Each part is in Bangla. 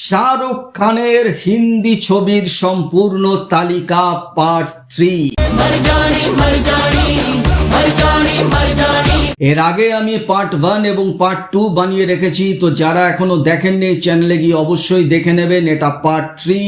শাহরুখ খানের হিন্দি ছবির সম্পূর্ণ তালিকা পার্ট 3। এর আগে আমি পার্ট 1 এবং পার্ট 2 বানিয়ে রেখেছি, তো যারা এখনো দেখেননি চ্যানেলে গিয়ে অবশ্যই দেখে নেবেন। এটা পার্ট 3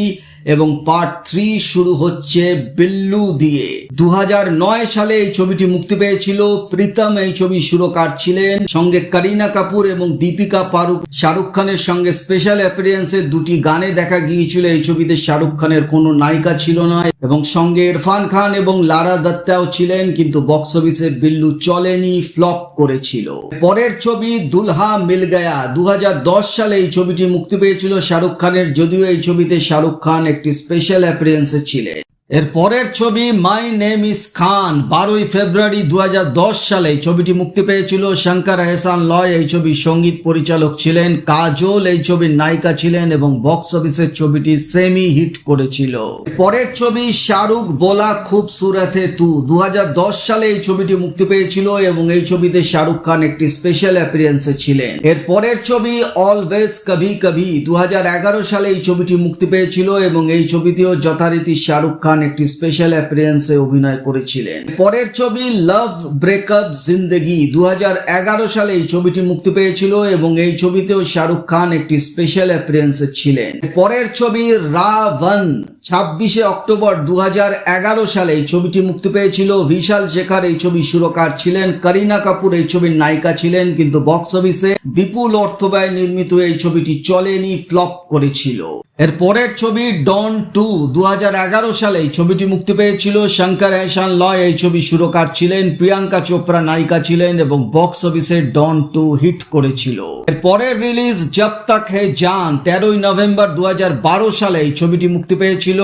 এবং পার্ট 3 শুরু হচ্ছে বিল্লু দিয়ে। 2009 সালে এই ছবিটি মুক্তি পেয়েছিল। প্রীতম এই ছবি সুরকার ছিলেন, সঙ্গে করিনা কাপুর এবং দীপিকা পাড়ুকোন। শাহরুখ খানের সঙ্গে স্পেশাল অ্যাপিয়ারেন্সে দুটি গানে দেখা গিয়েছিল। এই ছবিতে শাহরুখ খানের কোনো নায়িকা ছিল না এবং সঙ্গে ইরফান খান এবং লারা দত্তাও ছিলেন, কিন্তু বক্স অফিসে বিল্লু চলেনি, ফ্লপ করেছিল। পরের ছবি দুলহা মিল গয়া। 2010 সালে এই ছবিটি মুক্তি পেয়েছিল শাহরুখ খানের, যদিও এই ছবিতে শাহরুখ খান একটি স্পেশাল অ্যাপিয়ারেন্সে ছিলেন। এর পরের ছবি মাই নেম ইজ খান। 12 ফেব্রুয়ারি 2010 সালে এই ছবিটি মুক্তি পেয়েছিল। শঙ্কর এহসান লয় এই ছবির সঙ্গীত পরিচালক ছিলেন। কাজল এই ছবির নায়িকা ছিলেন এবং বক্স অফিসের ছবিটি সেমি হিট করেছিল। পরের ছবি শাহরুখ বোলা খুবসুরত হে তু। 2010 সালে এই ছবিটি মুক্তি পেয়েছিল এবং এই ছবিতে শাহরুখ খান একটি স্পেশাল অ্যাপিয়ারেন্সে ছিলেন। এর পরের ছবি অলওয়েজ কভি কভি। 2011 সালে এই ছবিটি মুক্তি পেয়েছিল এবং এই ছবিতেও যথারীতি শাহরুখ খান একটি স্পেশাল অ্যাপিয়ারেন্সে অভিনয় করেছিলেন। পরের ছবি লাভ ব্রেকআপ জিন্দেগি। 2011 সালে এই ছবিটি মুক্তি পেয়েছিল এবং এই ছবিতেও শাহরুখ খান একটি স্পেশাল অ্যাপিয়ারেন্সে ছিলেন। পরের ছবি রাবণ। 26 অক্টোবর 2011 সালে এই ছবিটি মুক্তি পেয়েছিল। বিশাল শেখর এই ছবির সুরকার ছিলেন। করিনা কাপুর এই ছবির নায়িকা ছিলেন, কিন্তু বক্স অফিসে বিপুল অর্থ ব্যয় নির্মিত এই ছবিটি চলেনি, ফ্লপ করেছিল। এর পরের ছবি ডন 2। 2011 সালে এই ছবিটি মুক্তি পেয়েছিল। শঙ্কর এহসান লয় এই ছবি সুরকার ছিলেন। প্রিয়াঙ্কা চোপড়া নায়িকা ছিলেন এবং বক্স অফিসে ডন 2 হিট করেছিল। এর পরের রিলিজ জব তক হে জান। 13 নভেম্বর 2012 সালে এই ছবিটি মুক্তি পেয়েছিল।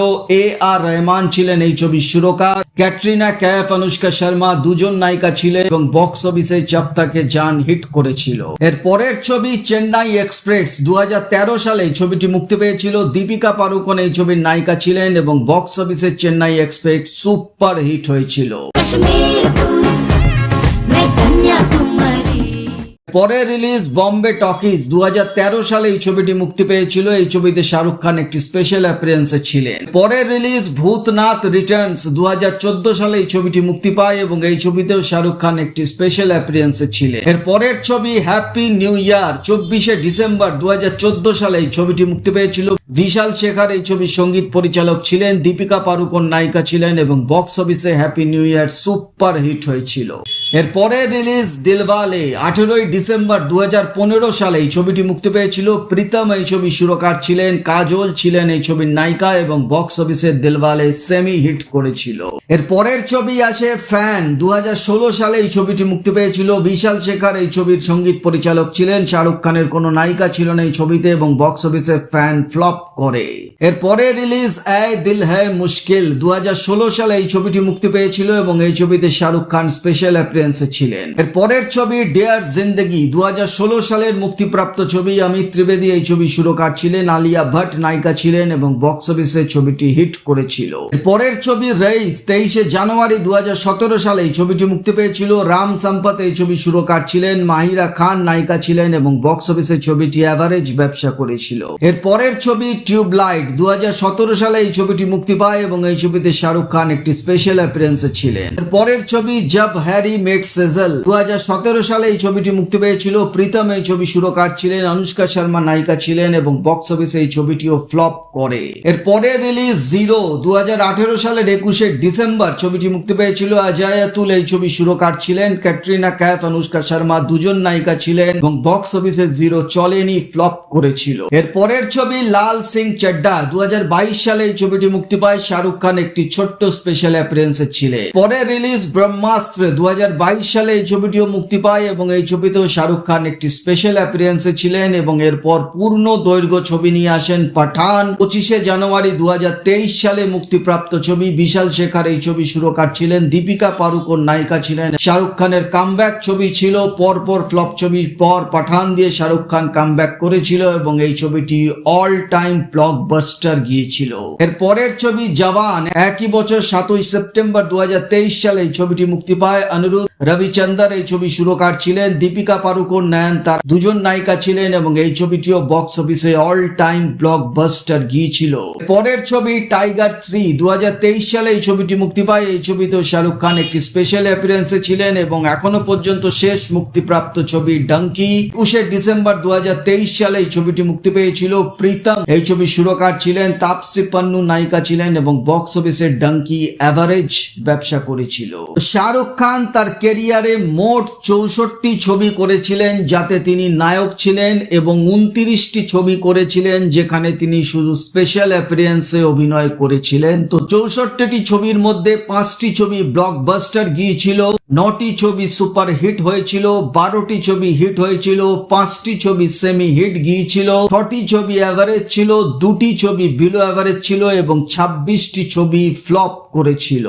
আর রহমান ছিলেন এই ছবির সুরকার। ক্যাটরিনা কাইফ, অনুষ্কা শর্মা দুজন নায়িকা ছিলেন এবং বক্স অফিসে জব তক হে জান হিট করেছিল। এর পরের ছবি চেন্নাই এক্সপ্রেস। 2013 সালে এই ছবিটি মুক্তি পেয়েছিল। দীপিকা পাড়ুকোন এই ছবির নায়িকা ছিলেন এবং বক্স অফিসে চেন্নাই এক্সপ্রেস সুপার হিট হয়েছিল। পরে রিলিজ বম্বে টকিজ। 2013 সালে এই ছবিটি মুক্তি পেয়েছিল। এই ছবিতে শাহরুখ খান একটি স্পেশাল অ্যাপিয়ারেন্সে ছিলেন। পরে রিলিজ ভূতনাথ রিটার্নস। 2014 সালে এই ছবিটি মুক্তি পায় এবং এই ছবিতেও শাহরুখ খান একটি স্পেশাল অ্যাপিয়ারেন্সে ছিলেন। এর পরের ছবি হ্যাপি নিউ ইয়ার। 24 ডিসেম্বর 2014 সালে এই ছবিটি মুক্তি পেয়েছিল। বিশাল শেখর এই ছবির সঙ্গীত পরিচালক ছিলেন। দীপিকা পাড়ুকোন নায়িকা ছিলেন এবং বক্স অফিসে হ্যাপি নিউ ইয়ার সুপার হিট হয়েছিল। এর পরে রিলিজ দিলওয়ালে। 18 ডিসেম্বর 2015 সালে এই ছবিটি মুক্তি পেয়েছিল। প্রীতম এই ছবির সুরকার ছিলেন। কাজল ছিলেন এই ছবির নায়িকা এবং বক্স অফিসে দিলওয়ালে সেমি হিট করেছিল। এর পরের ছবি আসে ফ্যান। 2016 সালে এই ছবিটি মুক্তি পেয়েছিল। বিশাল শেখর এই ছবির সঙ্গীত পরিচালক ছিলেন। শাহরুখ খানের কোনো নায়িকা ছিল না এই ছবিতে এবং বক্স অফিসে ফ্যান ফ্লপ করে। এর পরে রিলিজ এ দিল হ্যায় মুশকিল। 2016 সালে এই ছবিটি মুক্তি পেয়েছিল এবং এই ছবিতে শাহরুখ খান স্পেশাল অ্যাপিয়ারেন্সে ছিলেন। এর পরের ছবি ডিয়ার জিন্দেগি। 2016 সালের মুক্তিপ্রাপ্ত ছবি। অমিত ত্রিবেদী এই ছবি সুরকার ছিলেন। আলিয়া ভট্ট নায়িকা ছিলেন এবং বক্স অফিসে ছবিটি হিট করেছিল। পরের ছবি রেইস। 23 জানুয়ারি 2017 সালে এই ছবিটি মুক্তি পেয়েছিল। রাম সম্পত এই ছবি সুরকার ছিলেন। মাহিরা খান নায়িকা ছিলেন এবং বক্স অফিসে ছবিটি অ্যাভারেজ ব্যবসা করেছিল। এর পরের ছবি টিউবলাইট। 2017 সালে এই ছবিটি মুক্তি পায় এবং এই ছবিতে শাহরুখ খান একটি স্পেশাল অ্যাপিয়ারেন্সে ছিলেন। এর পরের ছবি জব হ্যারি মেট সেজল। 2017 সালে এই ছবিটি মুক্তি পেয়েছিল। প্রীতম এই ছবি সুরকার ছিলেন। অনুষ্কা শর্মা নায়িকা ছিলেন এবং বক্স অফিসে এই ছবিটিও ফ্লপ করে। এর পরে রিলিজ জিরো। 2018 সালের 21 ডিসেম্বর ছবিটি মুক্তি পেয়েছিল। অজয় আতুল এই ছবি সুরকার ছিলেন। ক্যাটরিনা কাইফ, অনুষ্কা শর্মা দুজন নায়িকা ছিলেন এবং বক্স অফিসে জিরো চলেনি, ফ্লপ করেছিল। এর পরের ছবি লাল সিং চাড্ডা। 2022 সালে এই ছবিটি মুক্তি পায়। শাহরুখ খান একটি ছোট্ট স্পেশাল অ্যাপিয়ারেন্সে ছিলেন। পরে রিলিজ ব্রহ্মাস্ত্র। 2022 সালে এই ছবিটিও মুক্তি পায় এবং এই ছবিতেও শাহরুখ খান একটি স্পেশাল অ্যাপিয়ারেন্সে ছিলেন এবং এরপর পূর্ণ দৈর্ঘ্য ছবি নিয়ে আসেন পাঠান। 25 জানুয়ারি 2023 সালে মুক্তিপ্রাপ্ত ছবি। বিশাল শেখর এই ছবি সুরকার ছিলেন। দীপিকা পাড়ুকোন নায়িকা ছিলেন। শাহরুখ খানের কামব্যাক ছবি ছিল। পরপর ফ্লপ ছবির পর পাঠান দিয়ে শাহরুখ খান কামব্যাক করেছিল এবং এই ছবিটি অল টাইম ব্লকবাস্টার গিয়েছিল। এর পরের ছবি জওয়ান। একই বছর 7 সেপ্টেম্বর 2023 সালে এই ছবিটি মুক্তি পায়। অনুরুদ্ধ রবিচন্দর এই ছবি সুরকার ছিলেন। দীপিকা পাড়ুকোন, নয়নতারা দুজন নায়িকা ছিলেন এবং এই ছবিটিও বক্স অফিসে অল টাইম ব্লকবাস্টার গিয়েছিল। পরের ছবি টাইগার 3 2023 সালে এই ছবিটি মুক্তি পায়। এই ছবিতেও শাহরুখ খান একটি স্পেশাল অ্যাপিয়ারেন্সে ছিলেন এবং এখনো পর্যন্ত শেষ মুক্তিপ্রাপ্ত ছবি ডাঙ্কি 21 ডিসেম্বর 2023 সালে এই ছবিটি মুক্তি পেয়েছিল। প্রীতম এই ছবির সুরকার ছিলেন, তাপসী পান্নু নায়িকা ছিলেন এবং বক্স অফিসে ডাঙ্কি অ্যাভারেজ ব্যবসা করেছিল। শাহরুখ খান তার ক্যারিয়ারে মোট 64টি ছবি করেছিলেন যাতে তিনি নায়ক ছিলেন এবং 29টি ছবি করেছিলেন যেখানে তিনি শুধু স্পেশাল অ্যাপিয়ারেন্সে অভিনয় করেছিলেন। তো 64টি ছবির মধ্যে 5টি ছবি ব্লকবাস্টার গিয়েছিল, 9টি ছবি সুপার হিট হয়েছিল, 12টি ছবি হিট হয়েছিল, 5টি ছবি সেমি হিট গিয়েছিল, 6টি ছবি অ্যাভারেজ ছিল, 2টি ছবি বিলো অ্যাভারেজ ছিল এবং 26টি ছবি ফ্লপ করেছিল।